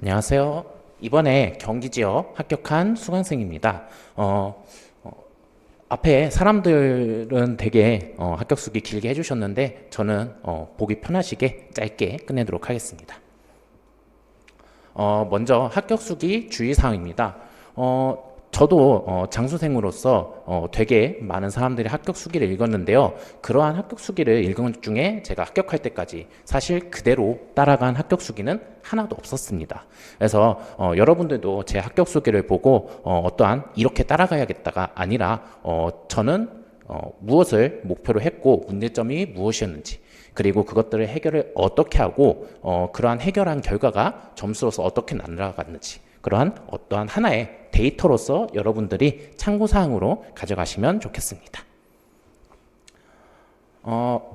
안녕하세요. 이번에 경기 지역 합격한 수강생입니다. 앞에 사람들은 되게 합격 수기 길게 해주셨는데 저는 보기 편하시게 짧게 끝내도록 하겠습니다. 먼저 합격 수기 주의사항입니다. 저도 장수생으로서 되게 많은 사람들이 합격 수기를 읽었는데요. 그러한 합격 수기를 읽은 것 중에 제가 합격할 때까지 사실 그대로 따라간 합격 수기는 하나도 없었습니다. 그래서 여러분들도 제 합격 수기를 보고 어떠한 이렇게 따라가야겠다가 아니라 저는 무엇을 목표로 했고 문제점이 무엇이었는지 그리고 그것들을 해결을 어떻게 하고 그러한 해결한 결과가 점수로서 어떻게 날아갔는지 그러한 어떠한 하나의 데이터로서 여러분들이 참고사항으로 가져가시면 좋겠습니다.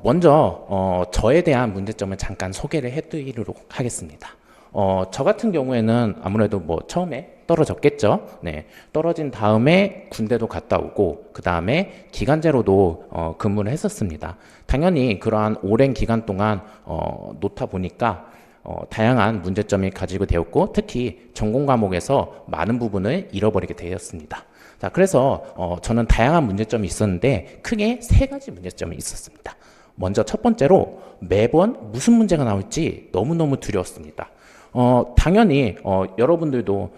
먼저 저에 대한 문제점을 잠깐 소개를 해드리도록 하겠습니다. 저 같은 경우에는 아무래도 처음에 떨어졌겠죠. 네, 떨어진 다음에 군대도 갔다 오고 그 다음에 기간제로도 근무를 했었습니다. 당연히 그러한 오랜 기간 동안 놓다 보니까 다양한 문제점이 가지고 되었고 특히 전공 과목에서 많은 부분을 잃어버리게 되었습니다. 자, 그래서 저는 다양한 문제점이 있었는데 크게 세 가지 문제점이 있었습니다. 먼저 첫 번째로 매번 무슨 문제가 나올지 너무너무 두려웠습니다. 당연히 여러분들도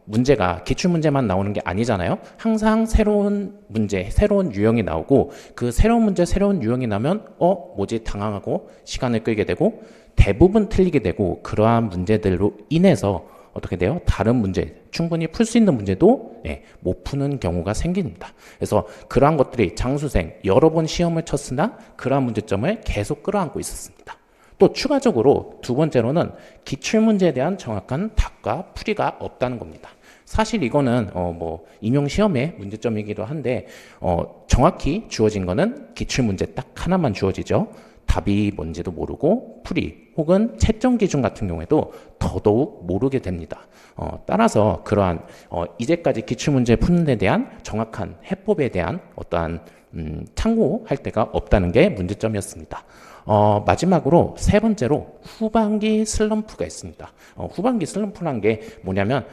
문제가 기출문제만 나오는 게 아니잖아요. 항상 새로운 문제, 새로운 유형이 나오고 그 새로운 문제, 새로운 유형이 나면 뭐지 당황하고 시간을 끌게 되고 대부분 틀리게 되고 그러한 문제들로 인해서 어떻게 돼요? 다른 문제, 충분히 풀 수 있는 문제도 못 푸는 경우가 생깁니다. 그래서 그러한 것들이 장수생 여러 번 시험을 쳤으나 그러한 문제점을 계속 끌어안고 있었습니다. 또 추가적으로 두 번째로는 기출문제에 대한 정확한 답과 풀이가 없다는 겁니다. 사실 이거는 임용 시험의 문제점이기도 한데 정확히 주어진 거는 기출문제 딱 하나만 주어지죠. 답이 뭔지도 모르고 풀이 혹은 채점 기준 같은 경우에도 더더욱 모르게 됩니다. 따라서 그러한 이제까지 기출문제 푸는 데 대한 정확한 해법에 대한 어떠한 참고할 데가 없다는 게 문제점이었습니다. 마지막으로 세 번째로 후반기 슬럼프가 있습니다. 후반기 슬럼프란 게 뭐냐면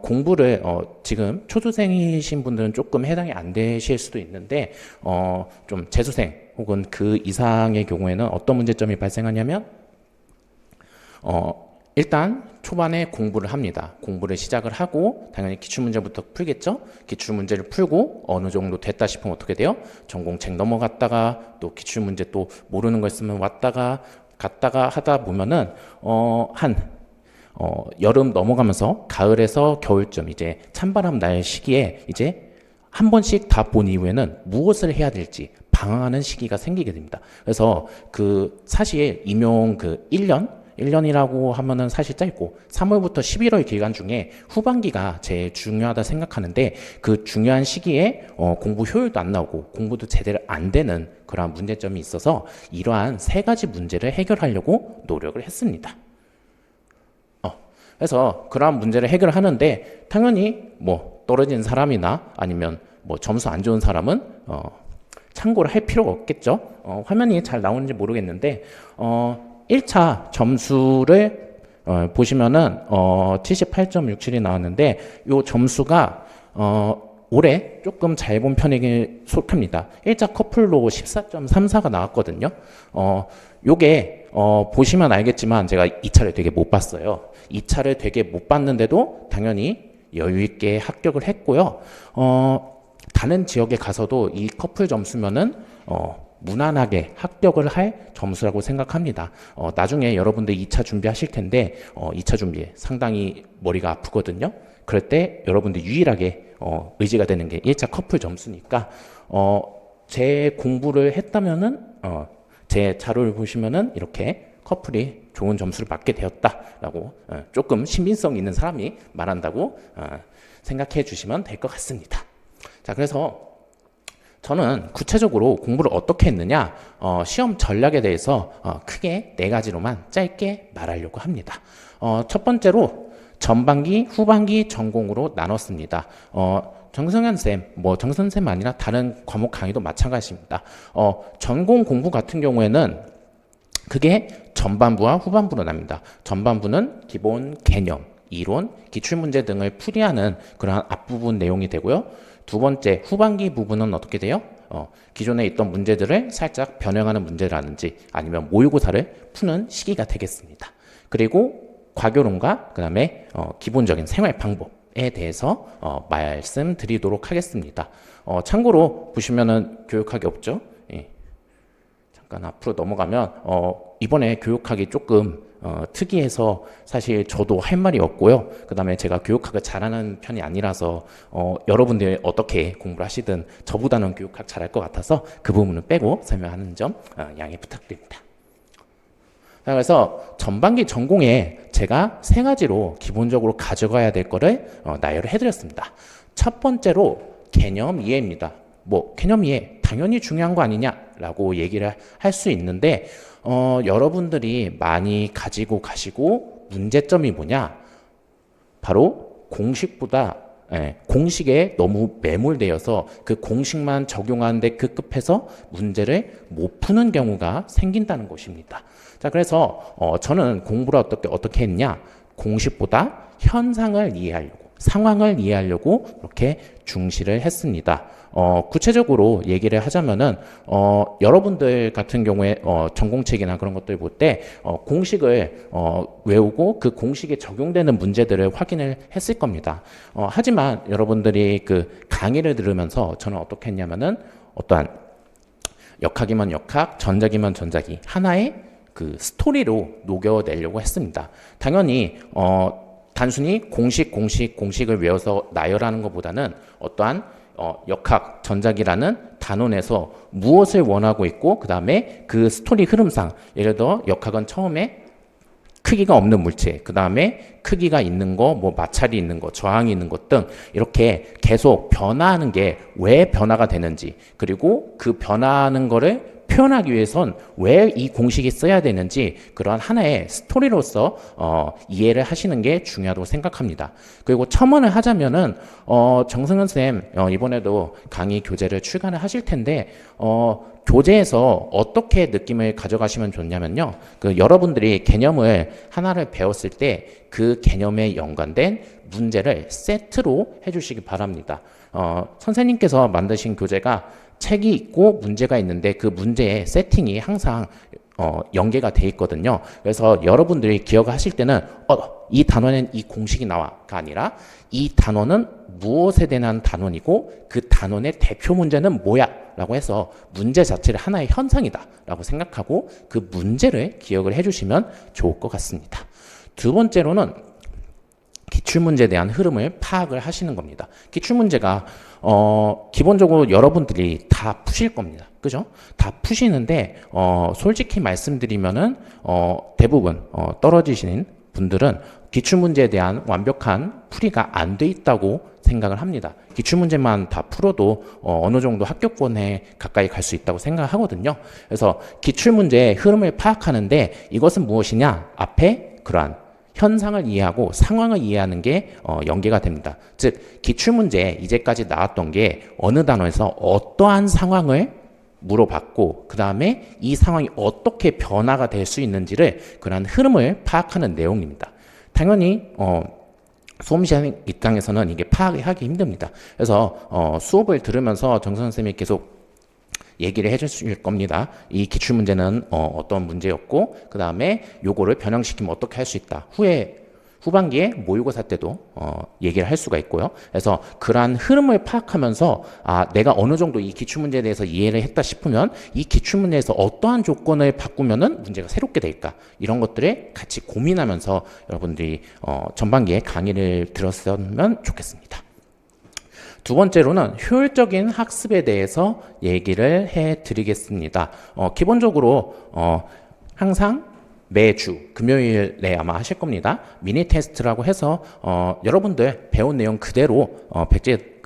공부를 지금 초수생이신 분들은 조금 해당이 안 되실 수도 있는데 좀 재수생 혹은 그 이상의 경우에는 어떤 문제점이 발생하냐면 일단 초반에 공부를 합니다. 공부를 시작을 하고 당연히 기출문제부터 풀겠죠. 기출문제를 풀고 어느 정도 됐다 싶으면 어떻게 돼요? 전공책 넘어갔다가 또 기출문제 또 모르는 거 있으면 왔다가 갔다가 하다 보면은 여름 넘어가면서 가을에서 겨울쯤 이제 찬바람 날 시기에 이제 한 번씩 다 본 이후에는 무엇을 해야 될지 방황하는 시기가 생기게 됩니다. 그래서 사실 임용 1년이라고 하면은 사실 짧고 3월부터 11월 기간 중에 후반기가 제일 중요하다 생각하는데 그 중요한 시기에 공부 효율도 안 나오고 공부도 제대로 안 되는 그러한 문제점이 있어서 이러한 세 가지 문제를 해결하려고 노력을 했습니다. 그래서 그러한 문제를 해결하는데 당연히 떨어진 사람이나 아니면 점수 안 좋은 사람은 참고를 할 필요가 없겠죠. 화면이 잘 나오는지 모르겠는데 1차 점수를 보시면은 78.67이 나왔는데 이 점수가 올해 조금 잘 본 편이긴 속합니다. 1차 커플로 14.34가 나왔거든요. 요게 보시면 알겠지만 제가 2차를 되게 못 봤어요. 2차를 되게 못 봤는데도 당연히 여유 있게 합격을 했고요. 다른 지역에 가서도 이 커플 점수면은 무난하게 합격을 할 점수라고 생각합니다. 나중에 여러분들 2차 준비하실 텐데 2차 준비에 상당히 머리가 아프거든요. 그럴 때 여러분들 유일하게 의지가 되는 게 1차 커플 점수니까 제 공부를 했다면은 제 자료를 보시면은 이렇게 커플이 좋은 점수를 받게 되었다라고 조금 신빙성 있는 사람이 말한다고 생각해 주시면 될 것 같습니다. 자, 그래서 저는 구체적으로 공부를 어떻게 했느냐 시험 전략에 대해서 크게 네 가지로만 짧게 말하려고 합니다. 첫 번째로 전반기, 후반기 전공으로 나눴습니다. 정승현 쌤, 정선 쌤 아니라 다른 과목 강의도 마찬가지입니다. 전공 공부 같은 경우에는 그게 전반부와 후반부로 납니다. 전반부는 기본 개념, 이론, 기출문제 등을 풀이하는 그러한 앞부분 내용이 되고요. 두 번째, 후반기 부분은 어떻게 돼요? 기존에 있던 문제들을 살짝 변형하는 문제라든지 아니면 모의고사를 푸는 시기가 되겠습니다. 그리고 과교론과 그 다음에 기본적인 생활 방법에 대해서 말씀드리도록 하겠습니다. 참고로 보시면은 교육학이 없죠? 예. 잠깐 앞으로 넘어가면 이번에 교육학이 조금 특이해서 사실 저도 할 말이 없고요. 그 다음에 제가 교육학을 잘하는 편이 아니라서 여러분들이 어떻게 공부를 하시든 저보다는 교육학 잘할 것 같아서 그 부분은 빼고 설명하는 점 양해 부탁드립니다. 자, 그래서 전반기 전공에 제가 세 가지로 기본적으로 가져가야 될 거를 나열을 해드렸습니다. 첫 번째로 개념 이해입니다. 뭐 개념 이해 당연히 중요한 거 아니냐라고 얘기를 할 수 있는데 여러분들이 많이 가지고 가시고 문제점이 뭐냐? 바로 공식보다 공식에 너무 매몰되어서 그 공식만 적용하는데 급급해서 문제를 못 푸는 경우가 생긴다는 것입니다. 자, 그래서 저는 공부를 어떻게 했냐? 공식보다 현상을 이해하려고, 상황을 이해하려고 이렇게 중시를 했습니다. 구체적으로 얘기를 하자면은 여러분들 같은 경우에 전공책이나 그런 것들 볼 때 공식을 외우고 그 공식에 적용되는 문제들을 확인을 했을 겁니다. 하지만 여러분들이 그 강의를 들으면서 저는 어떻게 했냐면은 어떠한 역학이면 역학, 전자기면 전자기 하나의 그 스토리로 녹여내려고 했습니다. 당연히 단순히 공식을 외워서 나열하는 것보다는 어떠한 역학, 전자기라는 단원에서 무엇을 원하고 있고 그 다음에 그 스토리 흐름상 예를 들어 역학은 처음에 크기가 없는 물체, 그 다음에 크기가 있는 거, 뭐 마찰이 있는 거, 저항이 있는 것 등 이렇게 계속 변화하는 게 왜 변화가 되는지 그리고 그 변화하는 거를 표현하기 위해선 왜 이 공식이 써야 되는지 그러한 하나의 스토리로서 이해를 하시는 게 중요하다고 생각합니다. 그리고 첨언을 하자면은 정승현 쌤 이번에도 강의 교재를 출간을 하실 텐데 교재에서 어떻게 느낌을 가져가시면 좋냐면요. 그 여러분들이 개념을 하나를 배웠을 때 그 개념에 연관된 문제를 세트로 해주시기 바랍니다. 선생님께서 만드신 교재가 책이 있고 문제가 있는데 그 문제의 세팅이 항상 연계가 돼 있거든요. 그래서 여러분들이 기억하실 때는 이 단원엔 이 공식이 나와가 아니라 이 단원은 무엇에 대한 단원이고 그 단원의 대표 문제는 뭐야 라고 해서 문제 자체를 하나의 현상이다 라고 생각하고 그 문제를 기억을 해주시면 좋을 것 같습니다. 두 번째로는 기출문제에 대한 흐름을 파악을 하시는 겁니다. 기출문제가 기본적으로 여러분들이 다 푸실 겁니다. 그죠? 다 푸시는데 솔직히 말씀드리면은 대부분 떨어지시는 분들은 기출문제에 대한 완벽한 풀이가 안 돼 있다고 생각을 합니다. 기출문제만 다 풀어도 어느 정도 합격권에 가까이 갈 수 있다고 생각하거든요. 그래서 기출문제의 흐름을 파악하는데 이것은 무엇이냐? 앞에 그러한 현상을 이해하고 상황을 이해하는 게 연계가 됩니다. 즉 기출문제 이제까지 나왔던 게 어느 단어에서 어떠한 상황을 물어봤고 그 다음에 이 상황이 어떻게 변화가 될 수 있는지를 그런 흐름을 파악하는 내용입니다. 당연히 수험시험 입장에서는 이게 파악하기 힘듭니다. 그래서 수업을 들으면서 정선 선생님이 계속 얘기를 해주실 겁니다. 이 기출문제는 어떤 문제였고 그 다음에 요거를 변형시키면 어떻게 할 수 있다. 후반기에 모의고사 때도 얘기를 할 수가 있고요. 그래서 그러한 흐름을 파악하면서 내가 어느 정도 이 기출문제에 대해서 이해를 했다 싶으면 이 기출문제에서 어떠한 조건을 바꾸면은 문제가 새롭게 될까 이런 것들을 같이 고민하면서 여러분들이 전반기에 강의를 들었으면 좋겠습니다. 두 번째로는 효율적인 학습에 대해서 얘기를 해드리겠습니다. 기본적으로 항상 매주 금요일에 아마 하실 겁니다. 미니 테스트라고 해서 여러분들 배운 내용 그대로 백제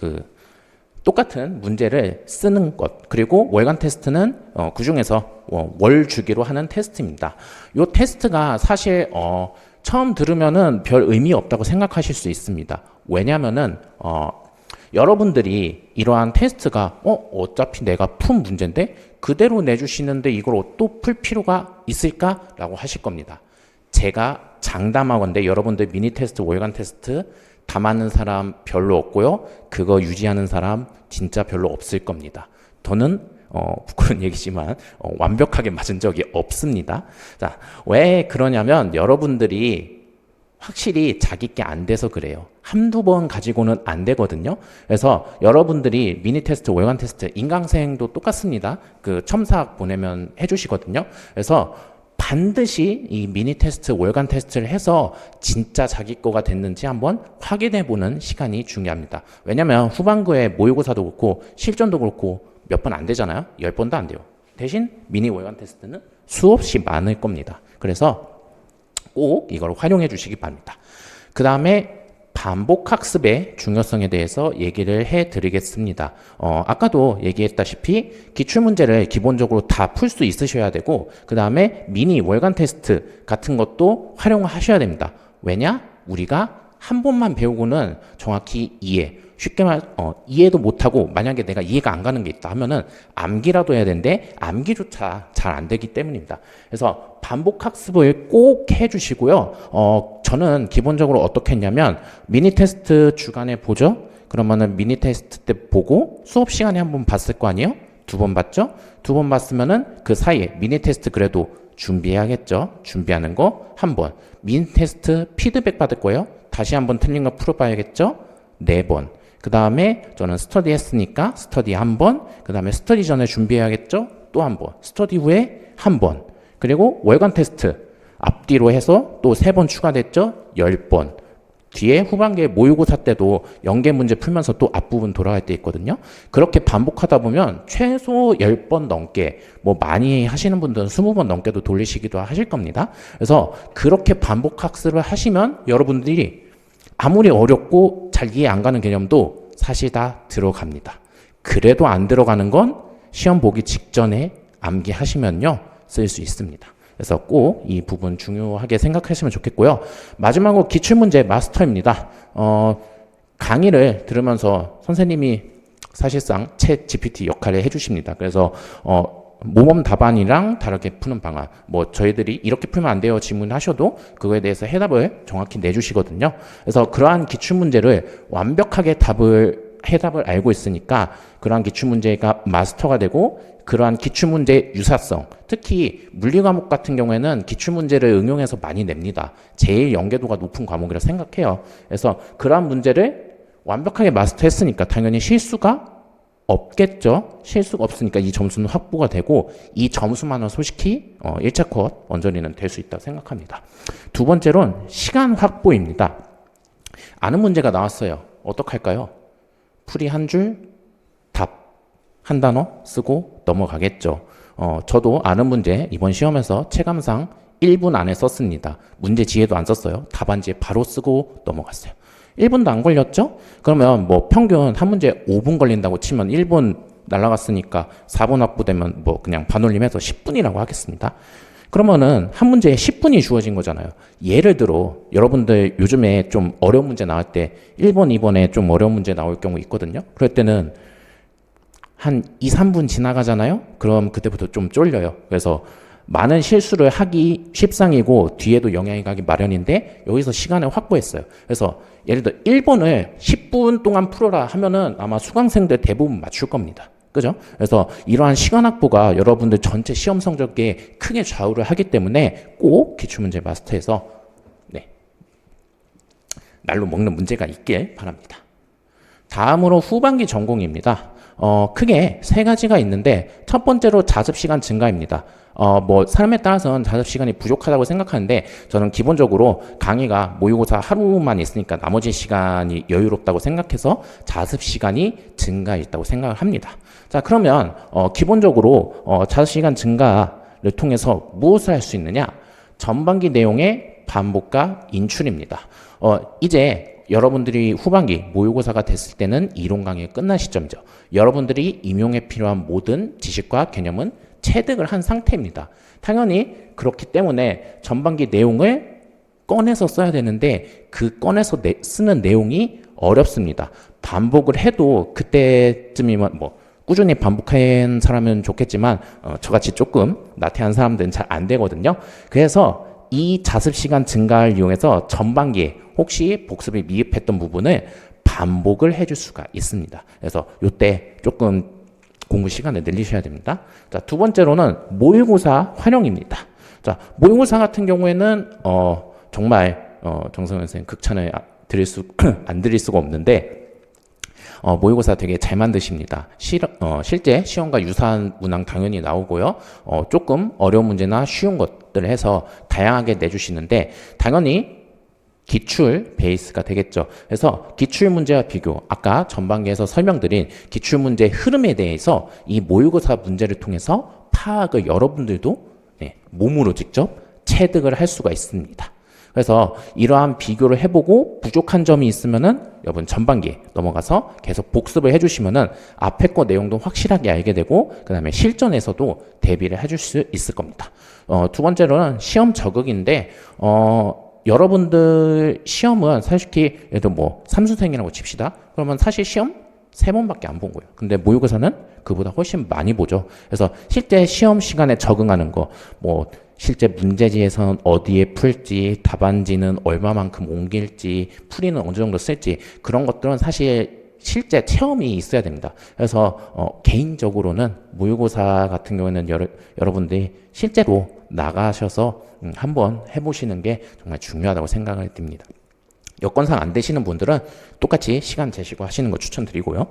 똑같은 문제를 쓰는 것 그리고 월간 테스트는 그중에서 월 주기로 하는 테스트입니다. 이 테스트가 사실 처음 들으면은 별 의미 없다고 생각하실 수 있습니다. 왜냐면은 여러분들이 이러한 테스트가 어차피 내가 푼 문제인데 그대로 내주시는데 이걸 또 풀 필요가 있을까라고 하실 겁니다. 제가 장담하건대 여러분들 미니 테스트, 월간 테스트 다 맞는 사람 별로 없고요. 그거 유지하는 사람 진짜 별로 없을 겁니다. 저는 부끄러운 얘기지만 완벽하게 맞은 적이 없습니다. 자, 왜 그러냐면 여러분들이 확실히 자기 게 안 돼서 그래요. 한두 번 가지고는 안 되거든요. 그래서 여러분들이 미니 테스트, 월간 테스트, 인강생도 똑같습니다. 그 첨삭 보내면 해주시거든요. 그래서 반드시 이 미니 테스트, 월간 테스트를 해서 진짜 자기 거가 됐는지 한번 확인해 보는 시간이 중요합니다. 왜냐면 후반부에 모의고사도 그렇고 실전도 그렇고 몇 번 안 되잖아요. 10번도 안 돼요. 대신 미니 월간 테스트는 수없이 많을 겁니다. 그래서 꼭 이걸 활용해 주시기 바랍니다. 그 다음에 반복학습의 중요성에 대해서 얘기를 해 드리겠습니다. 아까도 얘기했다시피 기출문제를 기본적으로 다 풀 수 있으셔야 되고 그 다음에 미니 월간 테스트 같은 것도 활용하셔야 됩니다. 왜냐? 우리가 한 번만 배우고는 정확히 쉽게 말, 이해도 못하고 만약에 내가 이해가 안 가는 게 있다 하면은 암기라도 해야 되는데 암기조차 잘 안 되기 때문입니다. 그래서 반복학습을 꼭 해주시고요. 저는 기본적으로 어떻게 했냐면 미니 테스트 주간에 보죠. 그러면은 미니 테스트 때 보고 수업 시간에 한 번 봤을 거 아니에요? 2번 봤죠? 2번 봤으면은 그 사이에 미니 테스트 그래도 준비해야겠죠? 준비하는 거 한 번. 미니 테스트 피드백 받을 거예요. 다시 한번 틀린 거 풀어봐야겠죠? 4번. 그 다음에 저는 스터디 했으니까 스터디 한 번, 그 다음에 스터디 전에 준비해야겠죠? 또 한 번. 스터디 후에 한 번. 그리고 월간 테스트 앞뒤로 해서 또 3번 추가됐죠? 10번. 뒤에 후반기에 모의고사 때도 연계 문제 풀면서 또 앞부분 돌아갈 때 있거든요. 그렇게 반복하다 보면 최소 10번 넘게, 뭐 많이 하시는 분들은 20번 넘게도 돌리시기도 하실 겁니다. 그래서 그렇게 반복 학습을 하시면 여러분들이 아무리 어렵고 잘 이해 안 가는 개념도 사실 다 들어갑니다. 그래도 안 들어가는 건 시험 보기 직전에 암기하시면요 쓸 수 있습니다. 그래서 꼭 이 부분 중요하게 생각하시면 좋겠고요. 마지막으로 기출문제 마스터입니다. 강의를 들으면서 선생님이 사실상 챗 GPT 역할을 해주십니다. 그래서 모범 답안이랑 다르게 푸는 방안, 뭐 저희들이 이렇게 풀면 안 돼요 질문하셔도 그거에 대해서 해답을 정확히 내주시거든요. 그래서 그러한 기출문제를 완벽하게 해답을 알고 있으니까 그러한 기출문제가 마스터가 되고 그러한 기출문제 유사성, 특히 물리 과목 같은 경우에는 기출문제를 응용해서 많이 냅니다. 제일 연계도가 높은 과목이라 생각해요. 그래서 그러한 문제를 완벽하게 마스터했으니까 당연히 실수가 없겠죠. 실수가 없으니까 이 점수는 확보가 되고 이 점수만은 솔직히 1차 컷 언저리는 될 수 있다고 생각합니다. 두 번째로는 시간 확보입니다. 아는 문제가 나왔어요. 어떡할까요? 풀이 한 줄, 답 한 단어 쓰고 넘어가겠죠. 저도 아는 문제 이번 시험에서 체감상 1분 안에 썼습니다. 문제 지혜도 안 썼어요. 답안지에 바로 쓰고 넘어갔어요. 1분도 안 걸렸죠? 그러면 뭐 평균 한 문제 5분 걸린다고 치면 1분 날라갔으니까 4분 확보되면 뭐 그냥 반올림해서 10분이라고 하겠습니다. 그러면은 한 문제에 10분이 주어진 거잖아요. 예를 들어 여러분들 요즘에 좀 어려운 문제 나올 때 1번, 2번에 좀 어려운 문제 나올 경우 있거든요. 그럴 때는 한 2, 3분 지나가잖아요. 그럼 그때부터 좀 쫄려요. 그래서 많은 실수를 하기 십상이고 뒤에도 영향이 가기 마련인데 여기서 시간을 확보했어요. 그래서 예를 들어 1번을 10분 동안 풀어라 하면은 아마 수강생들 대부분 맞출 겁니다. 그죠? 그래서 이러한 시간 확보가 여러분들 전체 시험 성적에 크게 좌우를 하기 때문에 꼭 기출문제 마스터해서 날로 먹는 문제가 있길 바랍니다. 다음으로 후반기 전공입니다. 크게 3가지가 있는데 첫 번째로 자습 시간 증가입니다. 뭐 사람에 따라서는 자습 시간이 부족하다고 생각하는데 저는 기본적으로 강의가 모의고사 하루만 있으니까 나머지 시간이 여유롭다고 생각해서 자습 시간이 증가했다고 생각을 합니다. 자, 그러면 기본적으로 자습 시간 증가를 통해서 무엇을 할 수 있느냐? 전반기 내용의 반복과 인출입니다. 이제 여러분들이 후반기 모의고사가 됐을 때는 이론 강의가 끝난 시점이죠. 여러분들이 임용에 필요한 모든 지식과 개념은 체득을 한 상태입니다. 당연히 그렇기 때문에 전반기 내용을 꺼내서 써야 되는데 그 꺼내서 쓰는 내용이 어렵습니다. 반복을 해도 그때쯤이면 뭐 꾸준히 반복한 사람은 좋겠지만 저같이 조금 나태한 사람들은 잘 안 되거든요. 그래서 이 자습 시간 증가를 이용해서 전반기에 혹시 복습이 미흡했던 부분을 반복을 해줄 수가 있습니다. 그래서 이때 조금 공부 시간을 늘리셔야 됩니다. 자, 두 번째로는 모의고사 활용입니다. 자, 모의고사 같은 경우에는 정말 정성현 선생님 극찬을 안 드릴 수가 없는데 모의고사 되게 잘 만드십니다. 실제 시험과 유사한 문항 당연히 나오고요. 조금 어려운 문제나 쉬운 것들을 해서 다양하게 내주시는데 당연히 기출 베이스가 되겠죠. 그래서 기출 문제와 비교, 아까 전반기에서 설명드린 기출 문제의 흐름에 대해서 이 모의고사 문제를 통해서 파악을 여러분들도 몸으로 직접 체득을 할 수가 있습니다. 그래서 이러한 비교를 해보고 부족한 점이 있으면은 여러분 전반기에 넘어가서 계속 복습을 해주시면은 앞에 거 내용도 확실하게 알게 되고 그 다음에 실전에서도 대비를 해줄 수 있을 겁니다. 두 번째로는 시험 저격인데 여러분들 시험은 솔직히 예를 들어 뭐 삼수생이라고 칩시다. 그러면 사실 시험 3번밖에 안 본 거예요. 근데 모의고사는 그보다 훨씬 많이 보죠. 그래서 실제 시험 시간에 적응하는 거, 뭐 실제 문제지에서는 어디에 풀지, 답안지는 얼마만큼 옮길지, 풀이는 어느 정도 쓸지 그런 것들은 사실 실제 체험이 있어야 됩니다. 그래서 개인적으로는 모의고사 같은 경우에는 여러분들이 실제로 나가셔서 한번 해보시는 게 정말 중요하다고 생각을 듭니다. 여건상 안 되시는 분들은 똑같이 시간 재시고 하시는 거 추천드리고요.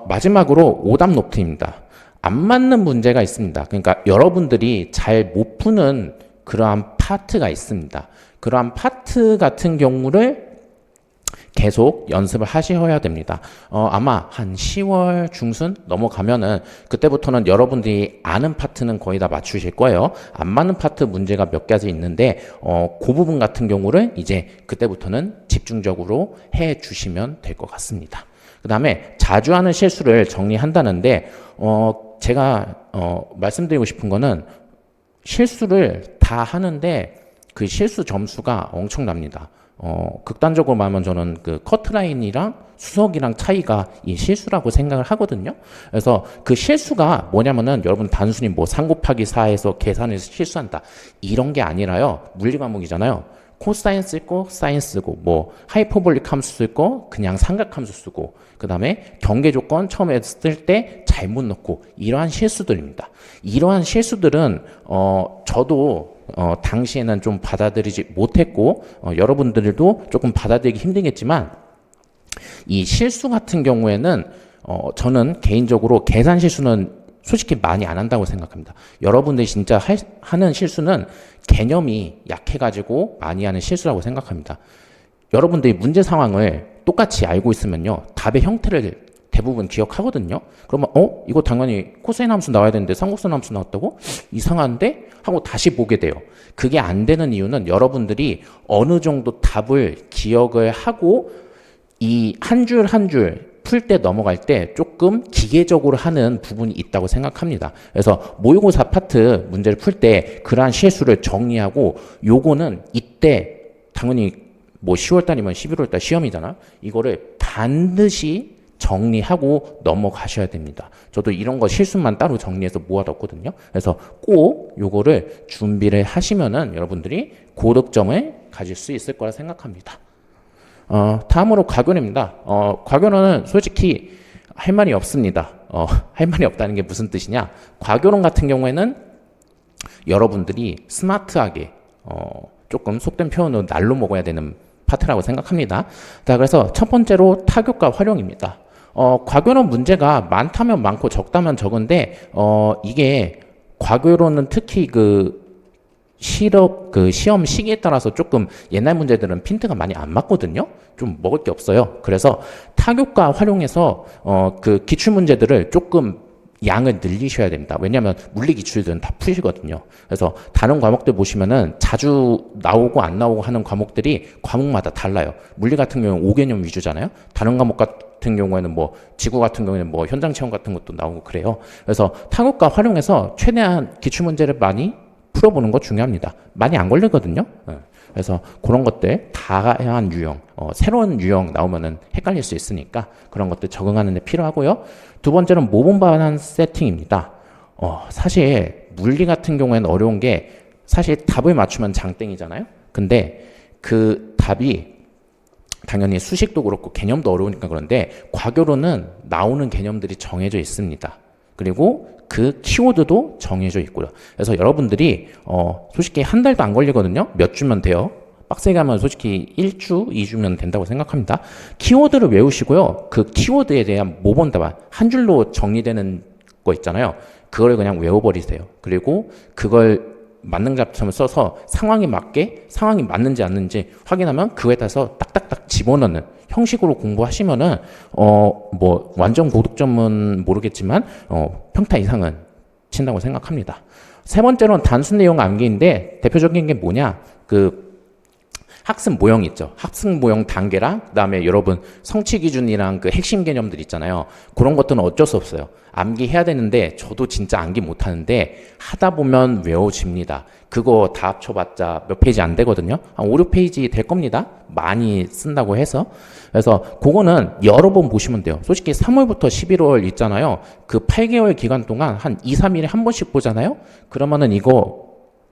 마지막으로 오답 노트입니다. 안 맞는 문제가 있습니다. 그러니까 여러분들이 잘 못 푸는 그러한 파트가 있습니다. 그러한 파트 같은 경우를 계속 연습을 하셔야 됩니다. 아마 한 10월 중순 넘어가면은 그때부터는 여러분들이 아는 파트는 거의 다 맞추실 거예요. 안 맞는 파트 문제가 몇 가지 있는데 그 부분 같은 경우를 이제 그때부터는 집중적으로 해 주시면 될 것 같습니다. 그 다음에 자주 하는 실수를 정리한다는데 제가 말씀드리고 싶은 거는 실수를 다 하는데 그 실수 점수가 엄청납니다. 극단적으로 말하면 저는 그 커트라인이랑 수석이랑 차이가 이 실수라고 생각을 하거든요. 그래서 그 실수가 뭐냐면은 여러분 단순히 뭐 3 곱하기 4에서 계산해서 실수한다 이런 게 아니라요. 물리 과목이잖아요. 코사인 쓰고 사인 쓰고 뭐 하이퍼볼릭 함수 쓰고 그냥 삼각함수 쓰고 그 다음에 경계 조건 처음에 쓸 때 잘못 넣고 이러한 실수들입니다. 이러한 실수들은 저도 당시에는 좀 받아들이지 못했고 여러분들도 조금 받아들이기 힘들겠지만 이 실수 같은 경우에는 저는 개인적으로 계산 실수는 솔직히 많이 안 한다고 생각합니다. 여러분들이 진짜 하는 실수는 개념이 약해가지고 많이 하는 실수라고 생각합니다. 여러분들이 문제 상황을 똑같이 알고 있으면요. 답의 형태를 대부분 기억하거든요. 그러면 이거 당연히 코사인 함수 나와야 되는데 삼곡선 함수 나왔다고? 이상한데? 하고 다시 보게 돼요. 그게 안 되는 이유는 여러분들이 어느 정도 답을 기억을 하고 이 한 줄 한 줄 풀 때 넘어갈 때 조금 기계적으로 하는 부분이 있다고 생각합니다. 그래서 모의고사 파트 문제를 풀 때 그러한 실수를 정리하고 요거는 이때 당연히 뭐 10월달이면 11월달 시험이잖아. 이거를 반드시 정리하고 넘어가셔야 됩니다. 저도 이런 거 실수만 따로 정리해서 모아뒀거든요. 그래서 꼭 요거를 준비를 하시면은 여러분들이 고득점을 가질 수 있을 거라 생각합니다. 다음으로 과교론입니다. 과교론은 솔직히 할 말이 없습니다. 할 말이 없다는 게 무슨 뜻이냐? 과교론 같은 경우에는 여러분들이 스마트하게 조금 속된 표현으로 날로 먹어야 되는 파트라고 생각합니다. 자, 그래서 첫 번째로 타격과 활용입니다. 과교론 문제가 많다면 많고 적다면 적은데 이게 과교론은 특히 시험 시기에 따라서 조금 옛날 문제들은 핀트가 많이 안 맞거든요. 좀 먹을 게 없어요. 그래서 타격과 활용해서 그 기출 문제들을 조금 양을 늘리셔야 됩니다. 왜냐하면 물리 기출들은 다 푸시거든요. 그래서 다른 과목들 보시면은 자주 나오고 안 나오고 하는 과목들이 과목마다 달라요. 물리 같은 경우는 5개념 위주잖아요. 다른 과목 같은 경우에는 뭐 지구 같은 경우에는 뭐 현장 체험 같은 것도 나오고 그래요. 그래서 타격과 활용해서 최대한 기출 문제를 많이 풀어보는 거 중요합니다. 많이 안 걸리거든요. 그래서 그런 것들 다양한 유형, 새로운 유형 나오면은 헷갈릴 수 있으니까 그런 것들 적응하는 데 필요하고요. 두 번째는 모범 반환 세팅입니다. 사실 물리 같은 경우에는 어려운 게 사실 답을 맞추면 장땡이잖아요. 근데 그 답이 당연히 수식도 그렇고 개념도 어려우니까 그런데 과교로는 나오는 개념들이 정해져 있습니다. 그리고 그 키워드도 정해져 있고요. 그래서 여러분들이 솔직히 한 달도 안 걸리거든요. 몇 주면 돼요. 빡세게 하면 솔직히 1주, 2주면 된다고 생각합니다. 키워드를 외우시고요. 그 키워드에 대한 모범 답안 한 줄로 정리되는 거 있잖아요. 그걸 그냥 외워버리세요. 그리고 그걸 만능 잡점을 써서 상황에 맞게 상황이 맞는지 안 맞는지 확인하면 그거에 따라서 딱딱딱 집어넣는 형식으로 공부하시면은 뭐 완전 고득점은 모르겠지만 평타 이상은 친다고 생각합니다. 세 번째로는 단순 내용 암기인데 대표적인 게 뭐냐? 그 학습 모형 있죠. 학습 모형 단계랑 그다음에 여러분 성취 기준이랑 그 핵심 개념들 있잖아요. 그런 것들은 어쩔 수 없어요. 암기해야 되는데 저도 진짜 암기 못 하는데 하다 보면 외워집니다. 그거 다 합쳐봤자 몇 페이지 안 되거든요. 한 5, 6페이지 될 겁니다. 많이 쓴다고 해서. 그래서 그거는 여러 번 보시면 돼요. 솔직히 3월부터 11월 있잖아요. 그 8개월 기간 동안 한 2, 3일에 한 번씩 보잖아요. 그러면은 이거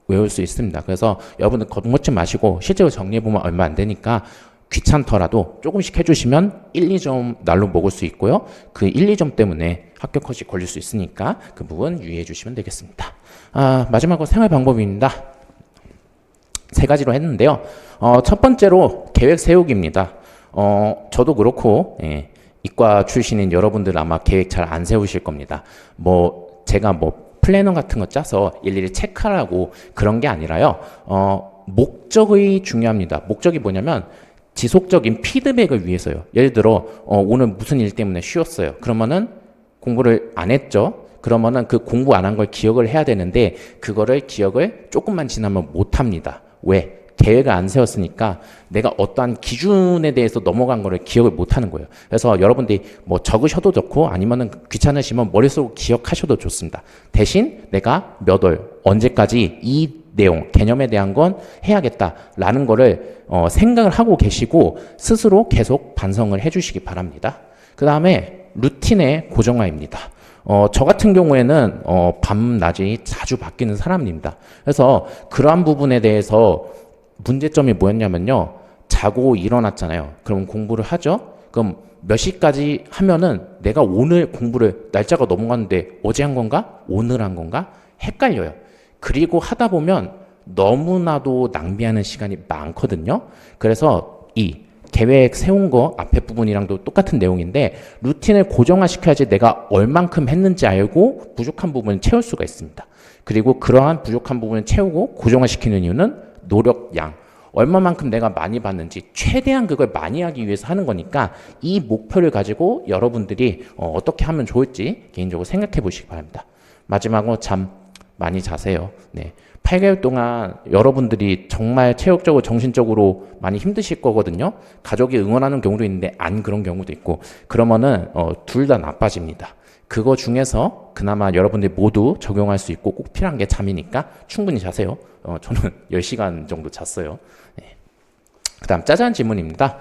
외울 수 있습니다. 그래서 여러분들 겁먹지 마시고 실제로 정리해보면 얼마 안 되니까 귀찮더라도 조금씩 해주시면 1, 2점 날로 먹을 수 있고요. 그 1, 2점 때문에 합격 컷이 걸릴 수 있으니까 그 부분 유의해 주시면 되겠습니다. 마지막으로 생활 방법입니다. 세 가지로 했는데요. 첫 번째로 계획 세우기입니다. 저도 그렇고 이과 출신인 여러분들 아마 계획 잘 안 세우실 겁니다. 제가 플래너 같은 거 짜서 일일이 체크하라고 그런 게 아니라요. 목적이 중요합니다. 목적이 뭐냐면 지속적인 피드백을 위해서요. 예를 들어 오늘 무슨 일 때문에 쉬었어요. 그러면은 공부를 안 했죠. 그러면은 그 공부 안 한 걸 기억을 해야 되는데 그거를 기억을 조금만 지나면 못 합니다. 왜? 계획을 안 세웠으니까 내가 어떠한 기준에 대해서 넘어간 거를 기억을 못 하는 거예요. 그래서 여러분들이 적으셔도 좋고 아니면은 귀찮으시면 머릿속으로 기억하셔도 좋습니다. 대신 내가 몇 월, 언제까지 이 내용, 개념에 대한 건 해야겠다라는 거를 생각을 하고 계시고 스스로 계속 반성을 해주시기 바랍니다. 그 다음에 루틴의 고정화입니다. 저 같은 경우에는 밤, 낮이 자주 바뀌는 사람입니다. 그래서 그러한 부분에 대해서 문제점이 뭐였냐면요. 자고 일어났잖아요. 그럼 공부를 하죠. 그럼 몇 시까지 하면은 내가 오늘 공부를 날짜가 넘어갔는데 어제 한 건가? 오늘 한 건가? 헷갈려요. 그리고 하다 보면 너무나도 낭비하는 시간이 많거든요. 그래서 이 계획 세운 거 앞에 부분이랑도 똑같은 내용인데 루틴을 고정화시켜야지 내가 얼만큼 했는지 알고 부족한 부분을 채울 수가 있습니다. 그리고 그러한 부족한 부분을 채우고 고정화시키는 이유는 노력량, 얼마만큼 내가 많이 봤는지 최대한 그걸 많이 하기 위해서 하는 거니까 이 목표를 가지고 여러분들이 어떻게 하면 좋을지 개인적으로 생각해 보시기 바랍니다. 마지막으로 잠 많이 자세요. 8개월 동안 여러분들이 정말 체력적으로 정신적으로 많이 힘드실 거거든요. 가족이 응원하는 경우도 있는데 안 그런 경우도 있고 그러면은 둘 다 나빠집니다. 그거 중에서 그나마 여러분들이 모두 적용할 수 있고 꼭 필요한 게 잠이니까 충분히 자세요. 저는 10시간 정도 잤어요. 그 다음 짜잘한 질문입니다.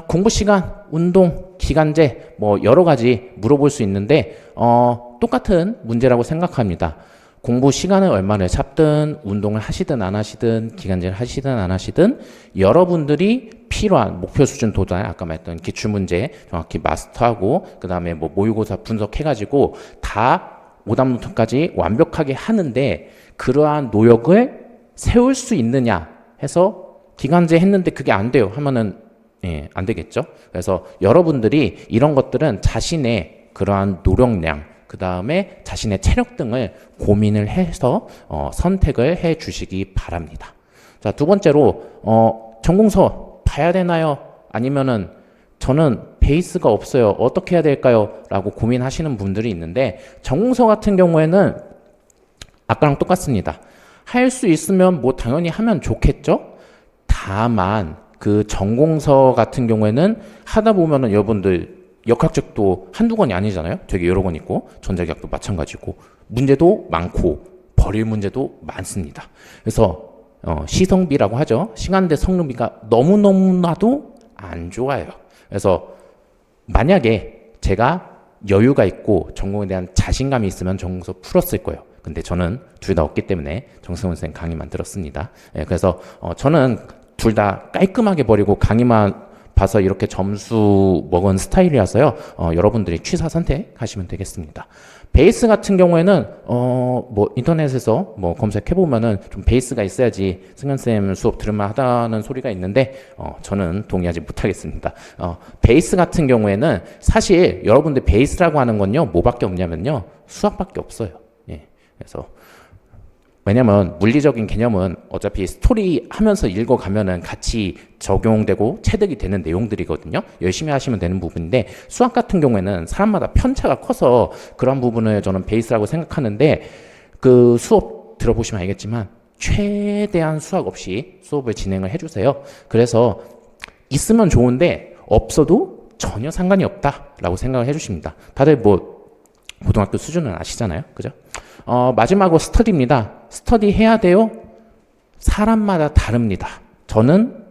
공부 시간, 운동, 기간제 여러 가지 물어볼 수 있는데 똑같은 문제라고 생각합니다. 공부 시간을 얼마를 잡든 운동을 하시든 안 하시든 기간제를 하시든 안 하시든 여러분들이 필요한 목표 수준 도달 아까 말했던 기출문제 정확히 마스터하고 그 다음에 모의고사 분석해가지고 다 오답노트까지 완벽하게 하는데 그러한 노력을 세울 수 있느냐 해서 기간제 했는데 그게 안 돼요 하면은 안 되겠죠. 그래서 여러분들이 이런 것들은 자신의 그러한 노력량 그 다음에 자신의 체력 등을 고민을 해서 선택을 해 주시기 바랍니다. 자, 두 번째로 전공서 봐야 되나요? 아니면은 저는 베이스가 없어요. 어떻게 해야 될까요? 라고 고민하시는 분들이 있는데 전공서 같은 경우에는 아까랑 똑같습니다. 할 수 있으면 당연히 하면 좋겠죠? 다만 그 전공서 같은 경우에는 하다 보면은 여러분들 역학책도 한두 권이 아니잖아요. 되게 여러 권 있고 전자기학도 마찬가지고 문제도 많고 버릴 문제도 많습니다. 그래서 시성비라고 하죠. 시간 대 성능비가 너무너무나도 안 좋아요. 그래서 만약에 제가 여유가 있고 전공에 대한 자신감이 있으면 전공서 풀었을 거예요. 근데 저는 둘 다 없기 때문에 정승훈 선생 강의만 들었습니다. 예, 그래서 저는 둘 다 깔끔하게 버리고 강의만 봐서 이렇게 점수 먹은 스타일이라서요. 여러분들이 취사 선택하시면 되겠습니다. 베이스 같은 경우에는 뭐 인터넷에서 뭐 검색해 보면은 좀 베이스가 있어야지 승현쌤 수업 들을만 하다는 소리가 있는데 저는 동의하지 못하겠습니다. 베이스 같은 경우에는 사실 여러분들 베이스라고 하는 건요 뭐밖에 없냐면요 수학밖에 없어요. 예. 그래서 왜냐면 물리적인 개념은 어차피 스토리 하면서 읽어가면은 같이 적용되고 체득이 되는 내용들이거든요. 열심히 하시면 되는 부분인데 수학 같은 경우에는 사람마다 편차가 커서 그런 부분을 저는 베이스라고 생각하는데 그 수업 들어보시면 알겠지만 최대한 수학 없이 수업을 진행을 해주세요. 그래서 있으면 좋은데 없어도 전혀 상관이 없다라고 생각을 해주십니다. 다들 뭐 고등학교 수준은 아시잖아요. 그죠? 마지막으로 스터디입니다. 스터디 해야 돼요? 사람마다 다릅니다. 저는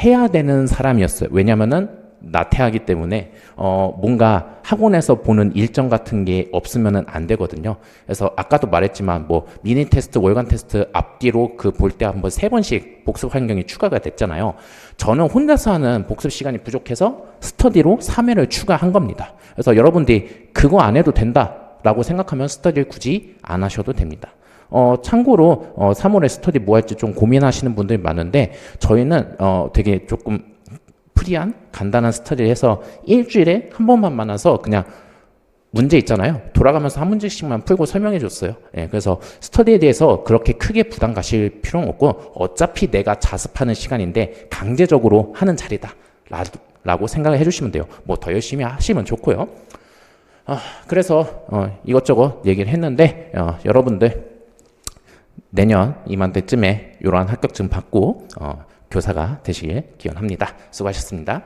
해야 되는 사람이었어요. 왜냐면은 나태하기 때문에 뭔가 학원에서 보는 일정 같은 게 없으면은 안 되거든요. 그래서 아까도 말했지만 뭐 미니 테스트, 월간 테스트 앞뒤로 그 볼 때 한번 3번씩 복습 환경이 추가가 됐잖아요. 저는 혼자서 하는 복습 시간이 부족해서 스터디로 3회를 추가한 겁니다. 그래서 여러분들이 그거 안 해도 된다라고 생각하면 스터디를 굳이 안 하셔도 됩니다. 참고로 3월에 스터디 뭐 할지 좀 고민하시는 분들이 많은데 저희는 되게 조금 프리한 간단한 스터디를 해서 일주일에 한 번만 만나서 그냥 문제 있잖아요. 돌아가면서 한 문제씩만 풀고 설명해 줬어요. 예, 그래서 스터디에 대해서 그렇게 크게 부담 가실 필요는 없고 어차피 내가 자습하는 시간인데 강제적으로 하는 자리다 라고 생각을 해주시면 돼요. 뭐 더 열심히 하시면 좋고요. 그래서 이것저것 얘기를 했는데 여러분들 내년 이맘때쯤에 이러한 합격증 받고 교사가 되시길 기원합니다. 수고하셨습니다.